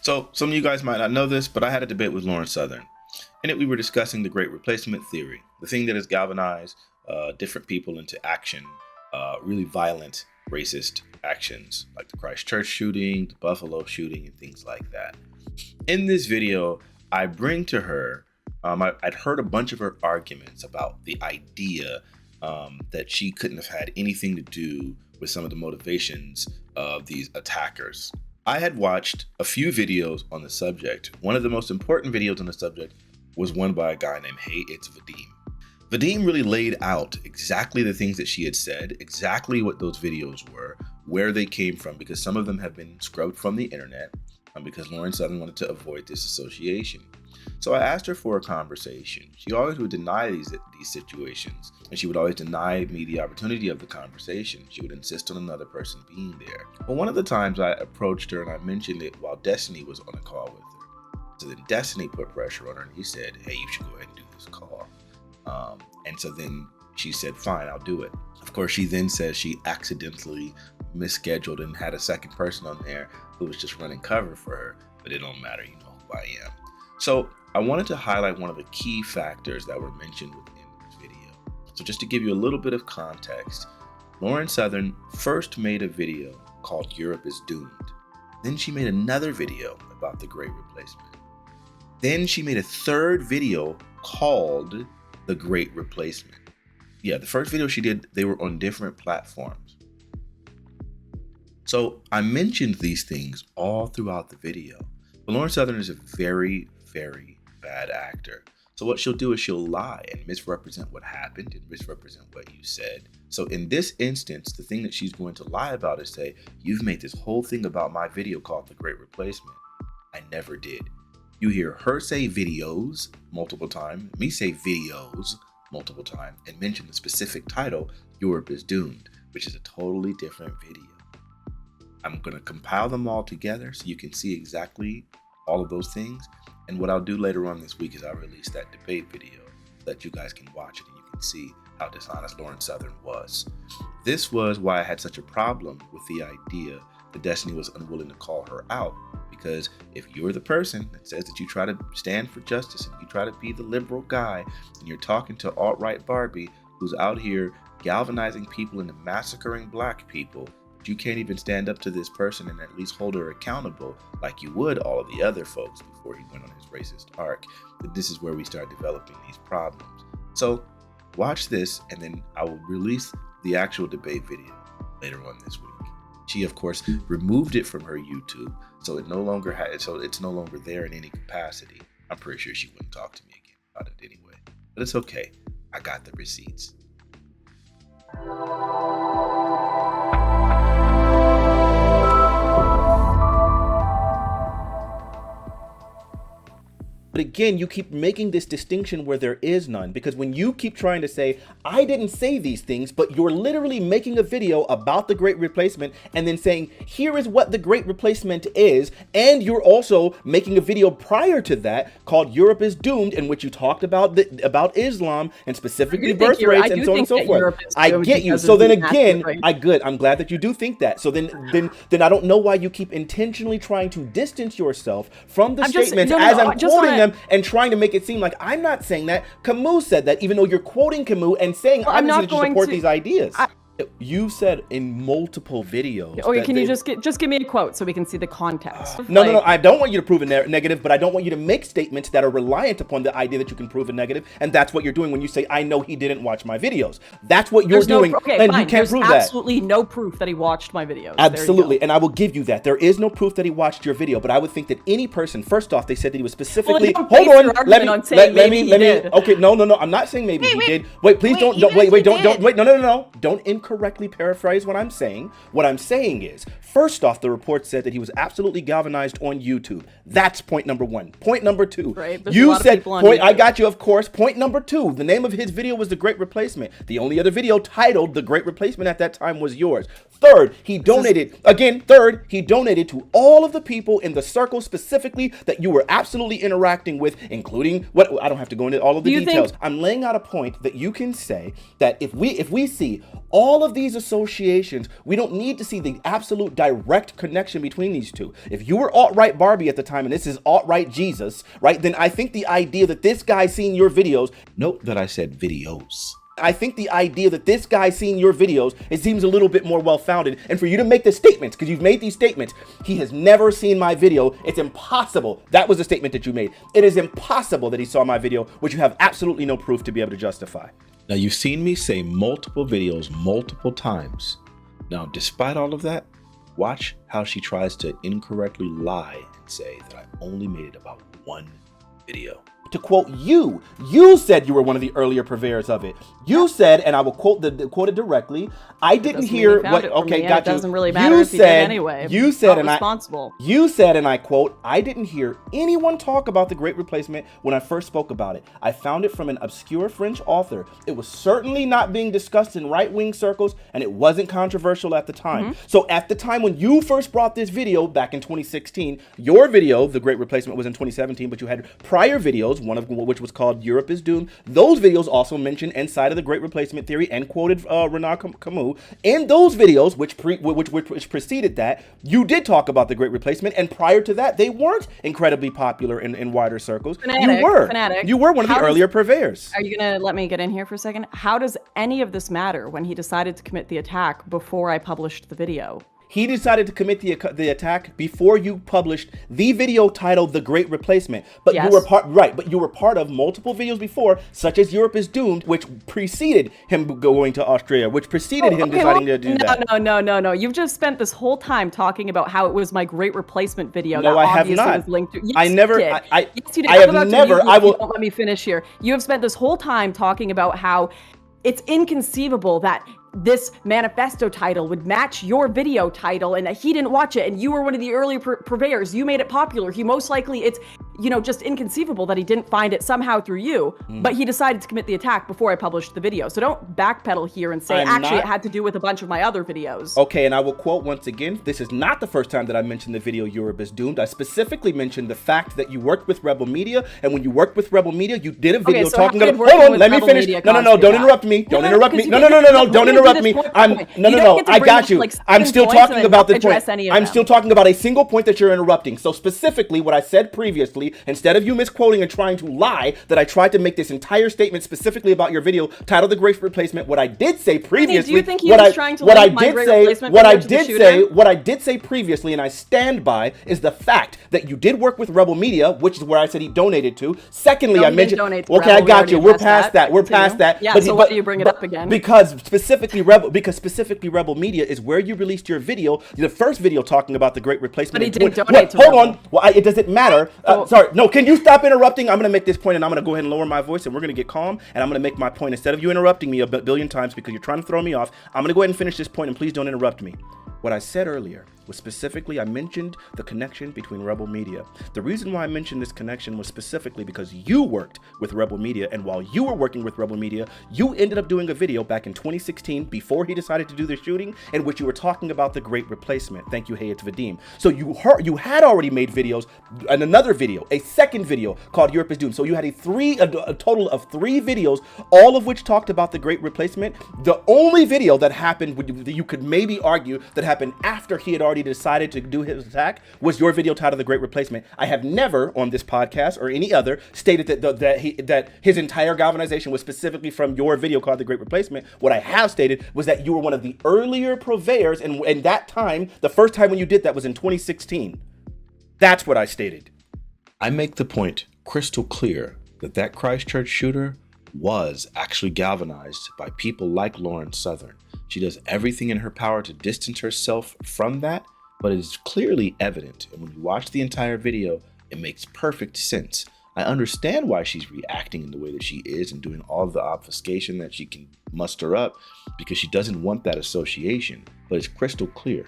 So some of you guys might not know this, but I had a debate with Lauren Southern. In it, we were discussing the Great Replacement theory, the thing that has galvanized different people into action, really violent, racist actions, like the Christchurch shooting, the Buffalo shooting, and things like that. In this video, I bring to her, I'd heard a bunch of her arguments about the idea that she couldn't have had anything to do with some of the motivations of these attackers. I had watched a few videos on the subject. One of the most important videos on the subject was one by a guy named Hey, It's Vadim. Vadim really laid out exactly the things that she had said, exactly what those videos were, where they came from, because some of them have been scrubbed from the internet, because Lauren Southern wanted to avoid this association. So I asked her for a conversation. She always would deny these situations, and she would always deny me the opportunity of the conversation. She would insist on another person being there. But one of the times I approached her and I mentioned it while Destiny was on a call with her. So then Destiny put pressure on her and he said, hey, you should go ahead and do this call. And so then she said, fine, I'll do it. Of course, she then says she accidentally misscheduled and had a second person on there who was just running cover for her, but it don't matter, you know who I am. So I wanted to highlight one of the key factors that were mentioned within this video. So just to give you a little bit of context, Lauren Southern first made a video called Europe is Doomed. Then she made another video about the Great Replacement. Then she made a third video called The Great Replacement. Yeah, the first video she did, they were on different platforms. So I mentioned these things all throughout the video. But Lauren Southern is a very, very bad actor. So what she'll do is she'll lie and misrepresent what happened and misrepresent what you said. So in this instance, the thing that she's going to lie about is say, you've made this whole thing about my video called The Great Replacement. I never did. You hear her say videos multiple times, me say videos multiple times, and mention the specific title, Europe is Doomed, which is a totally different video. I'm going to compile them all together so you can see exactly all of those things. And what I'll do later on this week is I'll release that debate video so that you guys can watch it and you can see how dishonest Lauren Southern was. This was why I had such a problem with the idea that Destiny was unwilling to call her out. Because if you're the person that says that you try to stand for justice and you try to be the liberal guy and you're talking to alt-right Barbie who's out here galvanizing people into massacring black people, but you can't even stand up to this person and at least hold her accountable like you would all of the other folks before he went on his racist arc, that this is where we start developing these problems. So watch this and then I will release the actual debate video later on this week. She, of course, removed it from her YouTube, so it's no longer there in any capacity. I'm pretty sure she wouldn't talk to me again about it anyway. But it's okay. I got the receipts. But again, you keep making this distinction where there is none, because when you keep trying to say, I didn't say these things, but you're literally making a video about the Great Replacement and then saying, here is what the Great Replacement is. And you're also making a video prior to that called Europe is Doomed, in which you talked about Islam and specifically birth rates and so on and so forth. I get you. So then again, I'm glad that you do think that. So then I don't know why you keep intentionally trying to distance yourself from the statements as I'm quoting them and trying to make it seem like I'm not saying that. Camus said that, even though you're quoting Camus and saying obviously that you support these ideas. You've said in multiple videos. Okay, can you just give me a quote so we can see the context? No, I don't want you to prove a negative, but I don't want you to make statements that are reliant upon the idea that you can prove a negative, and that's what you're doing when you say, I know he didn't watch my videos. That's what you're doing, and you can't prove that. There's absolutely no proof that he watched my videos. Absolutely, and I will give you that. There is no proof that he watched your video, but I would think that any person, first off, they said that he was specifically, hold on, let me, okay, no, I'm not saying maybe he did. Wait, please don't, don't incorrectly paraphrase what I'm saying. What I'm saying is, first off, the report said that he was absolutely galvanized on YouTube. That's point number one. Point number two, you said, I got you, of course. Point number two, the name of his video was The Great Replacement. The only other video titled The Great Replacement at that time was yours. Third, he donated to all of the people in the circle specifically that you were absolutely interacting with, including I don't have to go into all of the details. I'm laying out a point that you can say that if we see all of these associations, we don't need to see the absolute direct connection between these two. If you were alt-right Barbie at the time and this is alt-right Jesus, right, then I think the idea that this guy seeing your videos, note that I said videos. I think the idea that this guy seeing your videos, it seems a little bit more well-founded. And for you to make the statements, because you've made these statements, he has never seen my video. It's impossible. That was a statement that you made. It is impossible that he saw my video, which you have absolutely no proof to be able to justify. Now, you've seen me say multiple videos multiple times. Now, despite all of that, watch how she tries to incorrectly lie and say that I only made it about one video. To quote you said you were one of the earlier purveyors of it. You said, and I will quote it directly, I didn't hear what, okay, got you. It doesn't really matter if you did anyway. You said, and responsible. You said, and I quote, I didn't hear anyone talk about the Great Replacement when I first spoke about it. I found it from an obscure French author. It was certainly not being discussed in right-wing circles, and it wasn't controversial at the time. So at the time when you first brought this video back in 2016, your video, The Great Replacement, was in 2017, but you had prior videos, one of which was called Europe is Doomed. Those videos also mentioned inside of the Great Replacement theory and quoted Renan Camus. In those videos, which preceded that, you did talk about the Great Replacement, and prior to that, they weren't incredibly popular in wider circles. You were one of the earlier purveyors. Are you gonna let me get in here for a second? How does any of this matter when he decided to commit the attack before I published the video? He decided to commit the attack before you published the video titled The Great Replacement. But you were part of multiple videos before, such as Europe is Doomed, which preceded him going to Australia, which preceded him deciding to do that. No. You've just spent this whole time talking about how it was my Great Replacement video. No, that I have not. Was linked to. Yes, I never. You did. I yes, you did. I have never. I will. Don't let me finish here. You have spent this whole time talking about how it's inconceivable that this manifesto title would match your video title and that he didn't watch it and you were one of the early purveyors. You made it popular. He most likely, it's, just inconceivable that he didn't find it somehow through you, but he decided to commit the attack before I published the video. So don't backpedal here and say, it had to do with a bunch of my other videos. Okay, and I will quote once again, this is not the first time that I mentioned the video Europe is Doomed. I specifically mentioned the fact that you worked with Rebel Media, and when you worked with Rebel Media, you did a video talking about, hold on, let me finish. No, don't interrupt me. Don't interrupt me. No, don't interrupt me. I got you. I'm still talking about the point. I'm still talking about a single point that you're interrupting. So specifically what I said previously, instead of you misquoting and trying to lie, that I tried to make this entire statement specifically about your video titled The Great Replacement. What I did say previously, do you think he was trying to link my Great Replacement video to the shooter? What I did say previously, and I stand by, is the fact that you did work with Rebel Media, which is where I said he donated to. Secondly, I mentioned, okay, I got you. We're past that. We're past that. Yeah, so why do you bring it up again? Because specifically Rebel Media is where you released your video, the first video talking about the Great Replacement. But he didn't donate to Hold Rebel. on. Well, it doesn't matter. Sorry. No, can you stop interrupting? I'm going to make this point and I'm going to go ahead and lower my voice and we're going to get calm and I'm going to make my point. Instead of you interrupting me a billion times because you're trying to throw me off, I'm going to go ahead and finish this point and please don't interrupt me. What I said earlier was specifically, I mentioned the connection between Rebel Media. The reason why I mentioned this connection was specifically because you worked with Rebel Media, and while you were working with Rebel Media, you ended up doing a video back in 2016 before he decided to do the shooting, in which you were talking about the Great Replacement. Thank you, Hey, it's Vadim. So you had already made videos, and another video, a second video called Europe is Doomed. So you had a total of 3 videos, all of which talked about the Great Replacement. The only video that happened, that you could maybe argue that happened after he had already decided to do his attack, was your video titled The Great Replacement. I have never on this podcast or any other stated that his entire galvanization was specifically from your video called The Great Replacement. What I have stated was that you were one of the earlier purveyors, and that time, the first time when you did that was in 2016. That's what I stated. I make the point crystal clear that Christchurch shooter was actually galvanized by people like Lauren Southern. She does everything in her power to distance herself from that, but it is clearly evident. And when you watch the entire video, it makes perfect sense. I understand why she's reacting in the way that she is and doing all the obfuscation that she can muster up, because she doesn't want that association. But it's crystal clear.